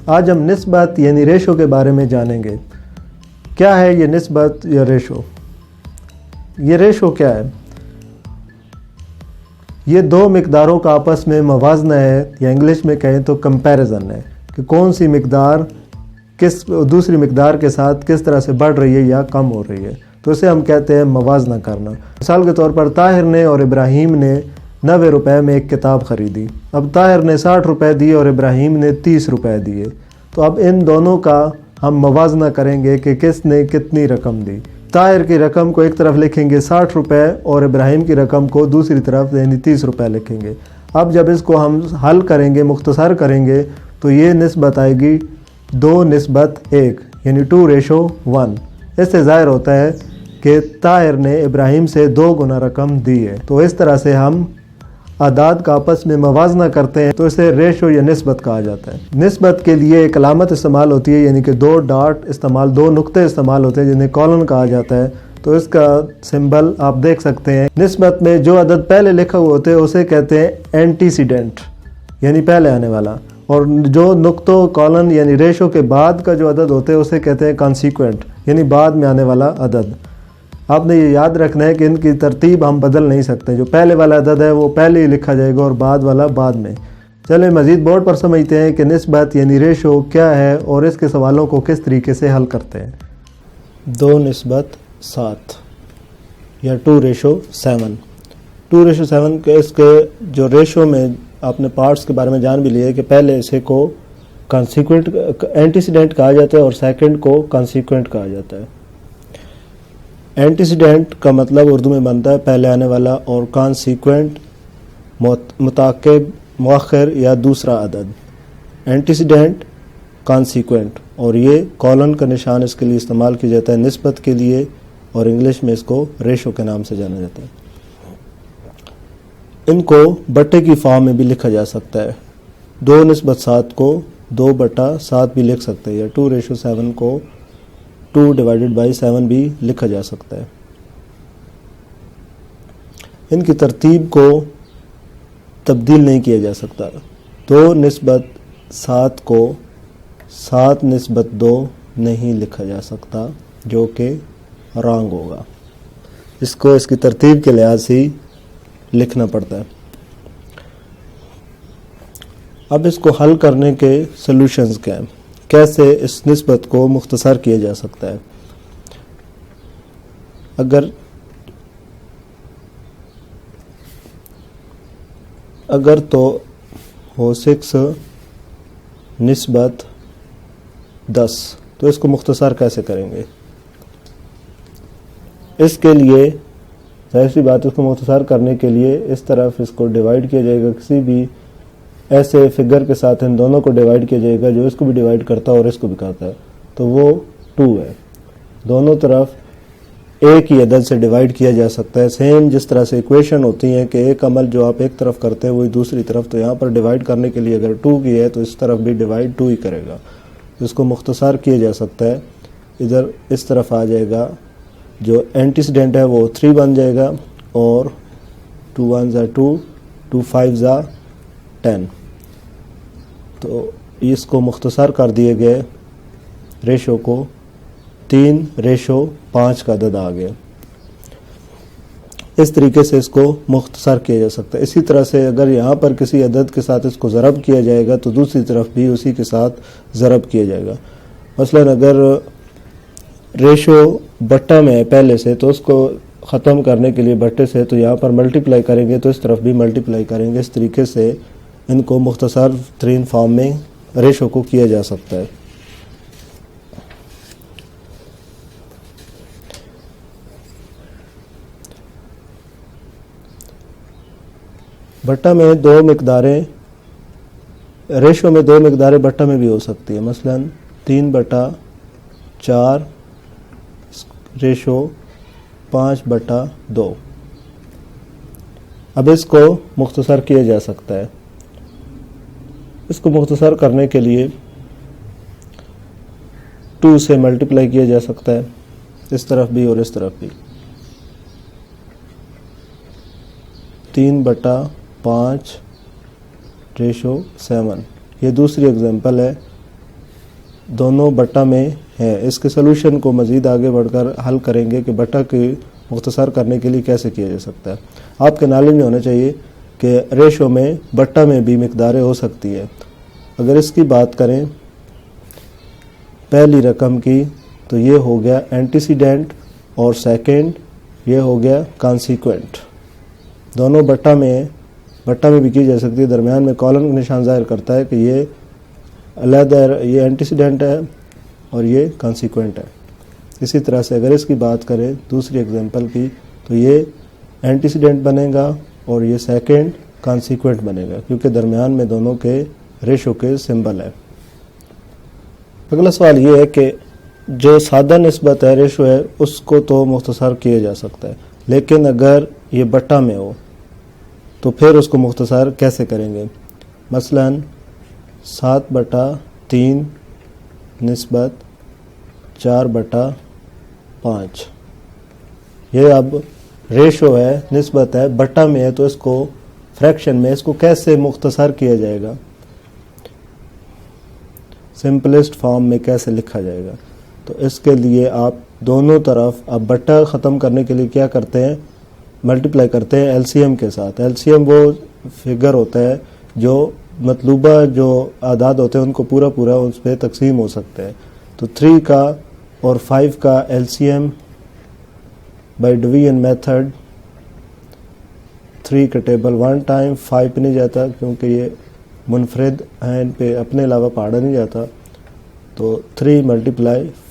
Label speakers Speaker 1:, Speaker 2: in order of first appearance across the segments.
Speaker 1: آج ہم نسبت یعنی ریشو کے بارے میں جانیں گے۔ کیا ہے یہ نسبت یا ریشو؟ یہ ریشو کیا ہے؟ یہ دو مقداروں کا آپس میں موازنہ ہے، یا انگلش میں کہیں تو کمپیریزن ہے، کہ کون سی مقدار دوسری مقدار کے ساتھ کس طرح سے بڑھ رہی ہے یا کم ہو رہی ہے، تو اسے ہم کہتے ہیں موازنہ کرنا۔ مثال کے طور پر طاہر نے اور ابراہیم نے 90 روپے میں ایک کتاب خریدی۔ اب طاہر نے 60 روپے دیے اور ابراہیم نے 30 روپے دیے، تو اب ان دونوں کا ہم موازنہ کریں گے کہ کس نے کتنی رقم دی۔ طاہر کی رقم کو ایک طرف لکھیں گے 60 روپے اور ابراہیم کی رقم کو دوسری طرف یعنی 30 روپے لکھیں گے۔ اب جب اس کو ہم حل کریں گے، مختصر کریں گے، تو یہ نسبت آئے گی 2:1 یعنی 2:1۔ اس سے ظاہر ہوتا ہے کہ طاہر نے ابراہیم سے 2 گنا رقم دی ہے۔ تو اس طرح سے ہم اعداد کا آپس میں موازنہ کرتے ہیں، تو اسے ریشو یا نسبت کہا جاتا ہے۔ نسبت کے لیے ایک علامت استعمال ہوتی ہے، یعنی کہ 2 ڈاٹ استعمال، 2 نقطے استعمال ہوتے ہیں جنہیں کولن کہا جاتا ہے۔ تو اس کا سمبل آپ دیکھ سکتے ہیں۔ نسبت میں جو عدد پہلے لکھا ہوئے ہوتے ہیں اسے کہتے ہیں اینٹیسیڈنٹ، یعنی پہلے آنے والا، اور جو نقطوں کولن یعنی ریشو کے بعد کا جو عدد ہوتے ہیں اسے کہتے ہیں کانسیکوینٹ، یعنی بعد میں آنے والا عدد۔ آپ نے یہ یاد رکھنا ہے کہ ان کی ترتیب ہم بدل نہیں سکتے، جو پہلے والا عدد ہے وہ پہلے ہی لکھا جائے گا اور بعد والا بعد میں۔ چلیں مزید بورڈ پر سمجھتے ہیں کہ نسبت یعنی ریشو کیا ہے اور اس کے سوالوں کو کس طریقے سے حل کرتے ہیں۔ 2:7 یا 2:7۔ 2:7 کے اس کے جو ریشو میں آپ نے پارٹس کے بارے میں جان بھی لیا ہے کہ پہلے اسے کو کانسیکوینٹ اینٹیسیڈنٹ کہا جاتا ہے اور سیکنڈ کو کانسیکوینٹ کہا جاتا ہے۔ اینٹیسیڈنٹ کا مطلب اردو میں بنتا ہے پہلے آنے والا، اور کانسیکوینٹ متعاقب، مؤخر یا دوسرا عدد۔ اینٹیسیڈنٹ، کانسیکوینٹ، اور یہ کولن کا نشان اس کے لیے استعمال کیا جاتا ہے نسبت کے لیے، اور انگلش میں اس کو ریشو کے نام سے جانا جاتا ہے۔ ان کو بٹے کی فارم میں بھی لکھا جا سکتا ہے۔ 2:7 کو 2/7 بھی لکھ سکتے ہیں، یا 2:7 کو 2/7 بھی لکھا جا سکتا ہے۔ ان کی ترتیب کو تبدیل نہیں کیا جا سکتا۔ 2:7 کو 7:2 نہیں لکھا جا سکتا، جو کہ رانگ ہوگا۔ اس کو اس کی ترتیب کے لحاظ سے ہی لکھنا پڑتا ہے۔ اب اس کو حل کرنے کے سلوشنز کیا ہیں؟ کیسے اس نسبت کو مختصر کیا جا سکتا ہے؟ اگر تو ہو 6:10، تو اس کو مختصر کیسے کریں گے؟ اس کے لیے ظاہر سی بات، اس کو مختصر کرنے کے لیے اس طرف اس کو ڈیوائڈ کیا جائے گا، کسی بھی ایسے فگر کے ساتھ ان دونوں کو ڈیوائڈ کیا جائے گا جو اس کو بھی ڈیوائڈ کرتا ہے اور اس کو بھی کرتا ہے، تو وہ 2 ہے۔ دونوں طرف ایک ہی عدد سے ڈیوائڈ کیا جا سکتا ہے، سیم جس طرح سے ایکویشن ہوتی ہیں کہ ایک عمل جو آپ ایک طرف کرتے ہیں وہی دوسری طرف، تو یہاں پر ڈیوائڈ کرنے کے لیے اگر 2 کی ہے تو اس طرف بھی ڈیوائڈ 2 ہی کرے گا۔ اس کو مختصر کیا جا سکتا ہے، ادھر اس طرف آ جائے گا، جو اینٹیسیڈنٹ ہے وہ 3 بن جائے گا، اور 2 1 2 2 5 10، تو اس کو مختصر کر دیے گئے ریشو کو 3:5 کا عدد آ گیا۔ اس طریقے سے اس کو مختصر کیا جا سکتا ہے۔ اسی طرح سے اگر یہاں پر کسی عدد کے ساتھ اس کو ضرب کیا جائے گا تو دوسری طرف بھی اسی کے ساتھ ضرب کیا جائے گا۔ مثلا اگر ریشو بٹا میں ہے پہلے سے، تو اس کو ختم کرنے کے لیے بٹے سے تو یہاں پر ملٹیپلائی کریں گے، تو اس طرف بھی ملٹیپلائی کریں گے۔ اس طریقے سے ان کو مختصر ترین فارم میں ریشو کو کیا جا سکتا ہے۔ بٹا میں 2 مقداریں، ریشو میں 2 مقداریں بٹا میں بھی ہو سکتی ہے، مثلا 3/4 ریشو 5/2۔ اب اس کو مختصر کیا جا سکتا ہے۔ اس کو مختصر کرنے کے لیے 2 سے ملٹیپلائی کیا جا سکتا ہے، اس طرف بھی اور اس طرف بھی۔ 3/5 ریشو 7، یہ دوسری اگزامپل ہے دونوں بٹا میں ہیں. اس کے سلوشن کو مزید آگے بڑھ کر حل کریں گے کہ بٹا کی مختصر کرنے کے لیے کیسے کیا جا سکتا ہے. آپ کے نالج میں ہونا چاہیے کہ ریشو میں بٹا میں بھی مقداریں ہو سکتی ہے. اگر اس کی بات کریں پہلی رقم کی تو یہ ہو گیا اینٹیسیڈنٹ اور سیکنڈ یہ ہو گیا کانسیکوینٹ. دونوں بٹا میں بھی کی جا سکتی ہے. درمیان میں کالن کا نشان ظاہر کرتا ہے کہ یہ علیحدہ یہ اینٹیسیڈنٹ ہے اور یہ کانسیکوینٹ ہے. اسی طرح سے اگر اس کی بات کریں دوسری ایگزامپل کی تو یہ اینٹیسیڈنٹ بنے گا اور یہ سیکنڈ کانسیکوینٹ بنے گا کیونکہ درمیان میں دونوں کے ریشو کے سمبل ہے. اگلا سوال یہ ہے کہ جو سادہ نسبت ہے ریشو ہے اس کو تو مختصر کیا جا سکتا ہے لیکن اگر یہ بٹا میں ہو تو پھر اس کو مختصر کیسے کریں گے. مثلا 7/3 نسبت 4/5 یہ اب ریشو ہے نسبت ہے بٹا میں ہے تو اس کو فریکشن میں اس کو کیسے مختصر کیا جائے گا سمپلسٹ فارم میں کیسے لکھا جائے گا. تو اس کے لیے آپ دونوں طرف اب بٹا ختم کرنے کے لیے کیا کرتے ہیں ملٹیپلائی کرتے ہیں ایل سی ایم کے ساتھ. ایل سی ایم وہ فگر ہوتا ہے جو مطلوبہ جو اعداد ہوتے ہیں ان کو پورا اس پہ تقسیم ہو سکتا ہے. تو 3 کا اور 5 کا L C M by division method 3 کا ٹیبل 1 ٹائم 5 پہ نہیں جاتا کیونکہ یہ منفرد ہیں ان پہ اپنے علاوہ پہاڑا نہیں جاتا. تو 3 ×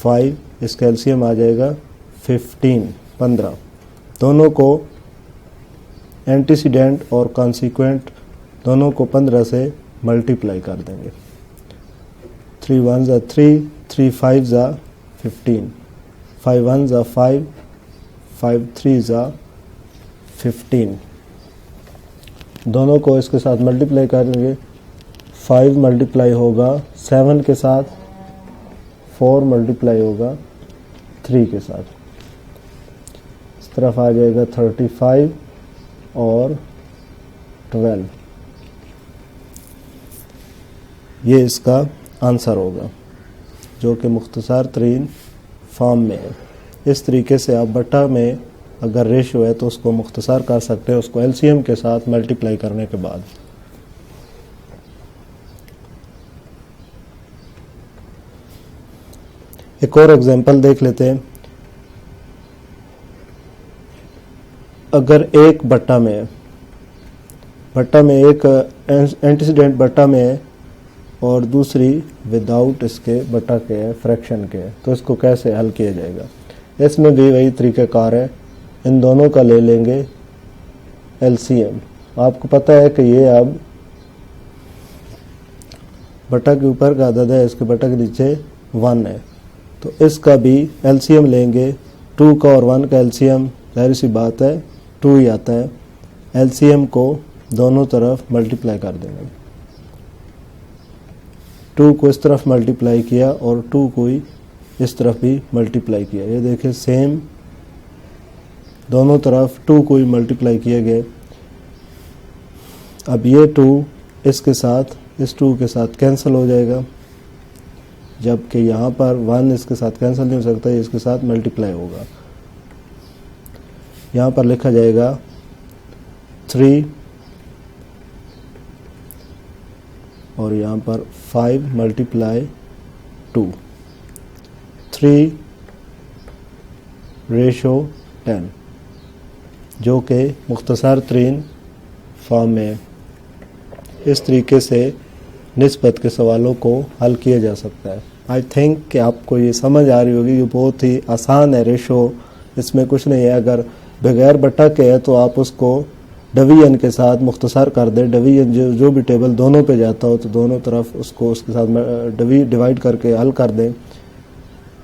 Speaker 1: 5 اس کا ایل سی ایم آ جائے گا 15. دونوں کو اینٹیسیڈنٹ اور کانسیکوینٹ دونوں کو 15 سے ملٹیپلائی کر دیں گے. 3 1 3 3 5 15 5 1 5 5 3 15. دونوں کو اس کے ساتھ ملٹیپلائی کریں گے. 5 ملٹیپلائی ہوگا 7 کے ساتھ 4 ملٹیپلائی ہوگا 3 کے ساتھ. اس طرف آ جائے گا 35 اور 12. یہ اس کا آنسر ہوگا جو کہ مختصر ترین فارم میں ہے. اس طریقے سے آپ بٹا میں اگر ریشو ہے تو اس کو مختصر کر سکتے ہیں اس کو ایل سی ایم کے ساتھ ملٹیپلائی کرنے کے بعد. ایک اور ایگزامپل دیکھ لیتے ہیں. اگر ایک بٹا میں ایک اینٹیسیڈنٹ بٹا میں ہے اور دوسری وداؤٹ اس کے بٹا کے ہے فریکشن کے ہے تو اس کو کیسے حل کیا جائے گا. اس میں بھی وہی طریقہ کار ہے. ان دونوں کا لے لیں گے ایل سی ایم. آپ کو پتہ ہے کہ یہ اب بٹا کے اوپر کا عدد ہے اس کے بٹا کے نیچے 1 ہے تو اس کا بھی ایل سی ایم لیں گے. 2 کا اور 1 کا ایل سی ایم ظاہر سی بات ہے 2 ہی آتا ہے. ایل سی ایم کو دونوں طرف ملٹیپلائی کر دیں گے. 2 کو اس طرف ملٹیپلائی کیا اور 2 کو ہی اس طرف بھی ملٹیپلائی کیا. یہ دیکھیں سیم دونوں طرف 2 کو ہی ملٹیپلائی کیا گیا. اب یہ 2 اس کے ساتھ اس 2 کے ساتھ کینسل ہو جائے گا جبکہ یہاں پر 1 اس کے ساتھ کینسل نہیں ہو سکتا. یہ اس کے ساتھ ملٹیپلائی ہوگا. یہاں پر لکھا جائے گا 3 اور یہاں پر 5 × 2 3:10 جو کہ مختصر ترین فارم میں. اس طریقے سے نسبت کے سوالوں کو حل کیا جا سکتا ہے. آئی تھنک کہ آپ کو یہ سمجھ آ رہی ہوگی. یہ بہت ہی آسان ہے ریشو. اس میں کچھ نہیں ہے. اگر بغیر بٹا کے ہے تو آپ اس کو ڈویژن کے ساتھ مختصر کر دیں. ڈویژن جو بھی ٹیبل دونوں پہ جاتا ہو تو دونوں طرف اس کو اس کے ساتھ ڈیوائڈ کر کے حل کر دیں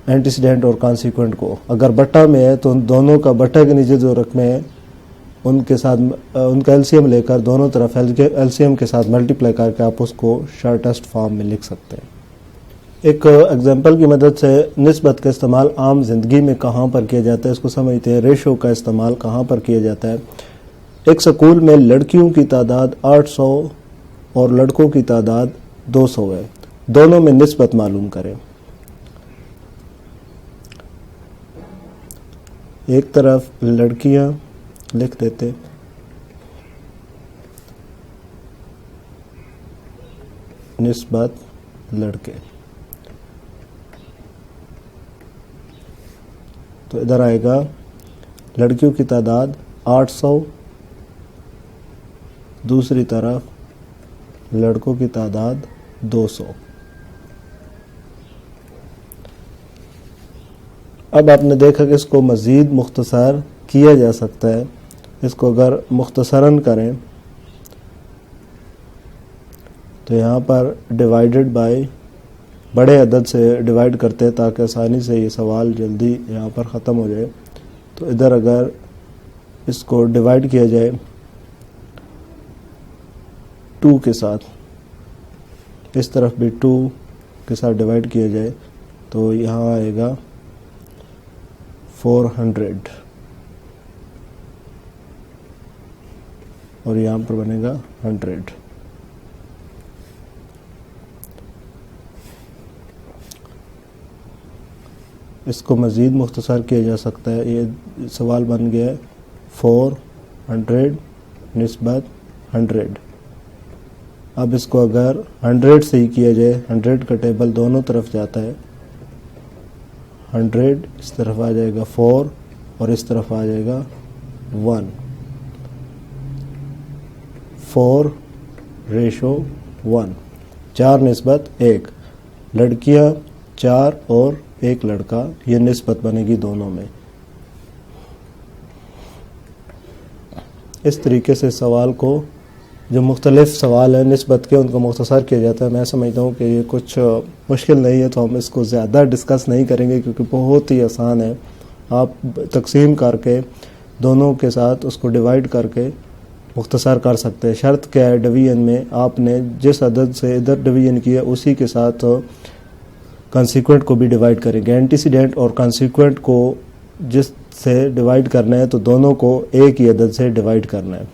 Speaker 1: اینٹیسیڈنٹ اور کانسیکوینٹ کو. اگر بٹا میں ہے تو دونوں کا بٹا کے نیچے جو رقمیں ہیں ان کے ساتھ ان کا ایل سی ایم لے کر دونوں طرف ایل سی ایم کے ساتھ ملٹیپلائی کر کے آپ اس کو شارٹیسٹ فارم میں لکھ سکتے ہیں. ایک ایگزامپل کی مدد سے نسبت کا استعمال عام زندگی میں کہاں پر کیا جاتا ہے اس کو سمجھتے ہیں. ریشو کا استعمال کہاں پر کیا جاتا ہے. ایک سکول میں لڑکیوں کی تعداد 800 اور لڑکوں کی تعداد 200 ہے. دونوں میں نسبت معلوم کریں. ایک طرف لڑکیاں لکھ دیتے نسبت لڑکے، تو ادھر آئے گا لڑکیوں کی تعداد 800، دوسری طرف لڑکوں کی تعداد 200۔ اب آپ نے دیکھا کہ اس کو مزید مختصر کیا جا سکتا ہے۔ اس کو اگر مختصراً کریں تو یہاں پر ڈیوائیڈڈ بائی بڑے عدد سے ڈیوائیڈ کرتے ہیں تاکہ آسانی سے یہ سوال جلدی یہاں پر ختم ہو جائے۔ تو ادھر اگر اس کو ڈیوائیڈ کیا جائے 2 کے ساتھ، اس طرف بھی 2 کے ساتھ ڈیوائیڈ کیا جائے تو یہاں آئے گا 400 اور یہاں پر بنے گا 100۔ اس کو مزید مختصر کیا جا سکتا ہے۔ یہ سوال بن گیا 400 نسبت 100۔ اب اس کو اگر 100 سے ہی کیا جائے، 100 کا ٹیبل دونوں طرف جاتا ہے، 100 اس طرف آ جائے گا 4 اور اس طرف آ جائے گا 1، 4:1، 4 نسبت 1، لڑکیاں 4 اور 1 لڑکا، یہ نسبت بنے گی دونوں میں۔ اس طریقے سے سوال کو، جو مختلف سوال ہیں نسبت کے، ان کو مختصر کیا جاتا ہے۔ میں سمجھتا ہوں کہ یہ کچھ مشکل نہیں ہے، تو ہم اس کو زیادہ ڈسکس نہیں کریں گے کیونکہ بہت ہی آسان ہے۔ آپ تقسیم کر کے دونوں کے ساتھ اس کو ڈیوائیڈ کر کے مختصر کر سکتے ہیں۔ شرط کیا ہے ڈویژن میں، آپ نے جس عدد سے ادھر ڈویژن کیا اسی کے ساتھ کنسیکوینٹ کو بھی ڈیوائیڈ کریں گے۔ اینٹیسیڈنٹ اور کنسیکوینٹ کو جس سے ڈیوائیڈ کرنا ہے تو دونوں کو ایک ہی عدد سے ڈیوائیڈ کرنا ہے۔